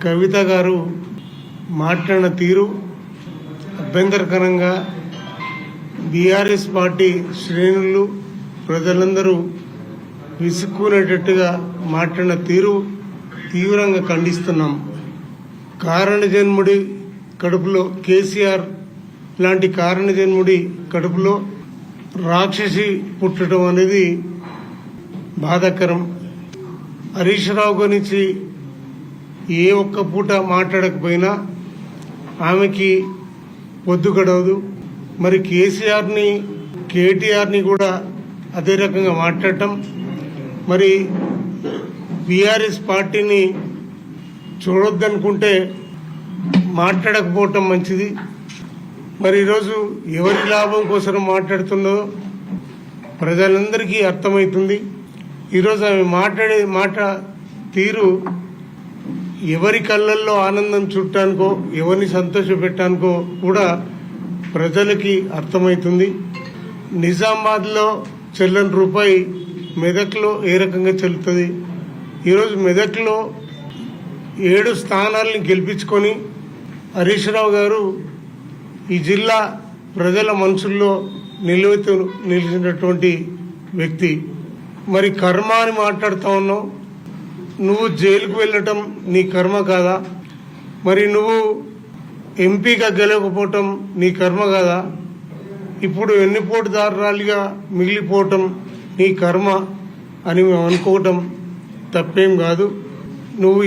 కవిత గారు మాట్లాడిన తీరు అభ్యంతరకరంగా బీఆర్ఎస్ పార్టీ శ్రేణులు ప్రజలందరూ విసుక్కునేటట్టుగా మాట్లాడిన తీరు తీవ్రంగా ఖండిస్తున్నాం. కారణజన్ముడి కడుపులో కేసీఆర్ లాంటి కారణజన్ముడి కడుపులో రాక్షసి పుట్టడం అనేది బాధాకరం. హరీష్ రావు గురించి ఏ ఒక్క పూట మాట్లాడకపోయినా ఆమెకి పొద్దు గడవదు. మరి కేటీఆర్ని కూడా అదే రకంగా మాట్లాడటం, మరి బీఆర్ఎస్ పార్టీని చూడొద్దనుకుంటే మాట్లాడకపోవటం మంచిది. మరి ఈరోజు ఎవరి లాభం కోసం మాట్లాడుతుందో ప్రజలందరికీ అర్థమవుతుంది. ఈరోజు ఆమె మాట్లాడే మాట తీరు ఎవరి కళ్ళల్లో ఆనందం చుట్టానికో ఎవరిని సంతోషపెట్టానికో కూడా ప్రజలకి అర్థమవుతుంది. నిజామాబాద్లో చెల్లని రూపాయి మెదక్లో ఏ రకంగా చెల్లుతుంది? ఈరోజు మెదక్లో 7 స్థానాలను గెలిపించుకొని హరీష్ రావు గారు ఈ జిల్లా ప్రజల మనసుల్లో నిలిచినటువంటి వ్యక్తి. మరి కర్మ అని మాట్లాడుతూ ఉన్నావు. నువ్వు జైలుకు వెళ్ళటం నీ కర్మ కాదా? మరి నువ్వు ఎంపీగా గెలవకపోవటం నీ కర్మ కాదా? ఇప్పుడు ఎన్నిపోటుదారురాలిగా మిగిలిపోవటం నీ కర్మ అని మేము అనుకోవటం తప్పేం కాదు. నువ్వు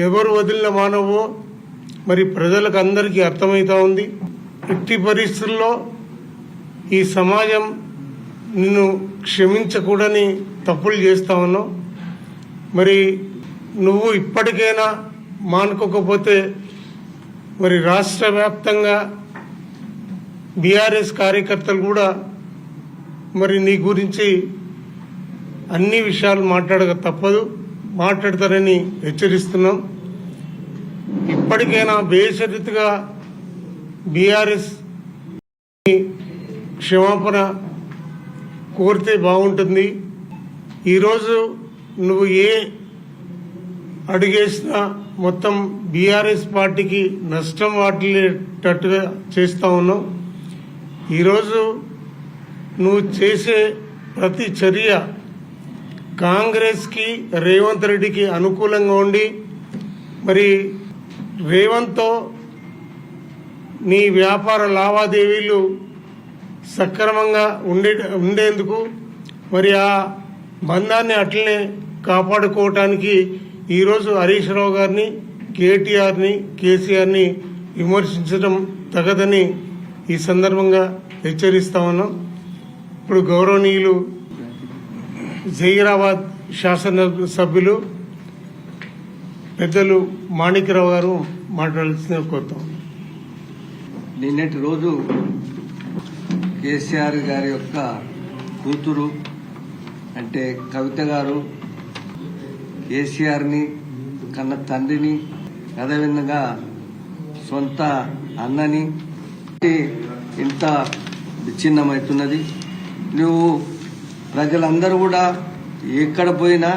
ఎవరు వదిలిన మానవో మరి ప్రజలకు అందరికీ అర్థమవుతా ఉంది. ఎట్టి పరిస్థితుల్లో ఈ సమాజం నిన్ను క్షమించకూడని తప్పులు చేస్తా ఉన్నావు. మరి నువ్వు ఇప్పటికైనా మానుకోకపోతే మరి రాష్ట్ర వ్యాప్తంగా బీఆర్ఎస్ కార్యకర్తలు కూడా మరి నీ గురించి అన్ని విషయాలు మాట్లాడక తప్పదు, మాట్లాడతారని హెచ్చరిస్తున్నాం. ఇప్పటికైనా బేషరతుగా బీఆర్ఎస్ క్షమాపణ కోరితే బాగుంటుంది. ఈరోజు నువ్వు ఏ అడుగేసినా మొత్తం బీఆర్ఎస్ పార్టీకి నష్టం వాటిల్లేటట్టుగా చేస్తా ఉన్నావు. ఈరోజు నువ్వు చేసే ప్రతి చర్య కాంగ్రెస్కి రేవంత్ రెడ్డికి అనుకూలంగా ఉండి మరి రేవంత్తో నీ వ్యాపార లావాదేవీలు సక్రమంగా ఉండేందుకు మరి ఆ బంధాన్ని అట్లనే కాపాడుకోవటానికి ఈరోజు హరీష్ రావు గారిని, కేటీఆర్ని, కేసీఆర్ని విమర్శించడం తగదని ఈ సందర్భంగా హెచ్చరిస్తా ఉన్నాం. ఇప్పుడు గౌరవనీయులు జహీరాబాద్ శాసనసభ్యులు పెద్దలు మాణిక్యరావు గారు మాట్లాడాల్సిన కోరుతాం. నిన్నటి రోజు కేసీఆర్ గారి యొక్క కూతురు అంటే కవిత గారు కేసీఆర్ని కన్న తండ్రిని, అదేవిధంగా సొంత అన్నని ఇంత విచ్ఛిన్నమవుతున్నది. నువ్వు ప్రజలందరూ కూడా ఎక్కడ పోయినా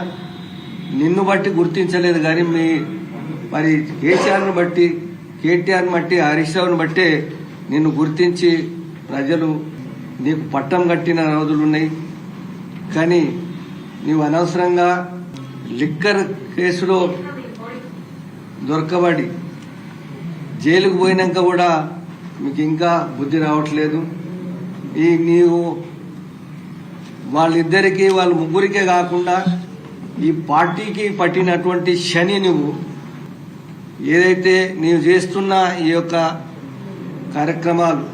నిన్ను బట్టి గుర్తించలేదు కానీ మరి కేసీఆర్ను బట్టి, కేటీఆర్ని బట్టి, హరీష్ రావుని బట్టే నిన్ను గుర్తించి ప్రజలు నీకు పట్టం కట్టిన రోజులున్నాయి. కానీ నీవు అనవసరంగా లిక్కర్ కేసులో దొరకబడి జైలుకు పోయినాక కూడా మీకు ఇంకా బుద్ధి రావట్లేదు. నీవు వాళ్ళిద్దరికీ, వాళ్ళ ముగ్గురికే కాకుండా ఈ పార్టీకి పట్టినటువంటి శని నువ్వు ఏదైతే నీవు చేస్తున్న ఈ యొక్క కార్యక్రమాలు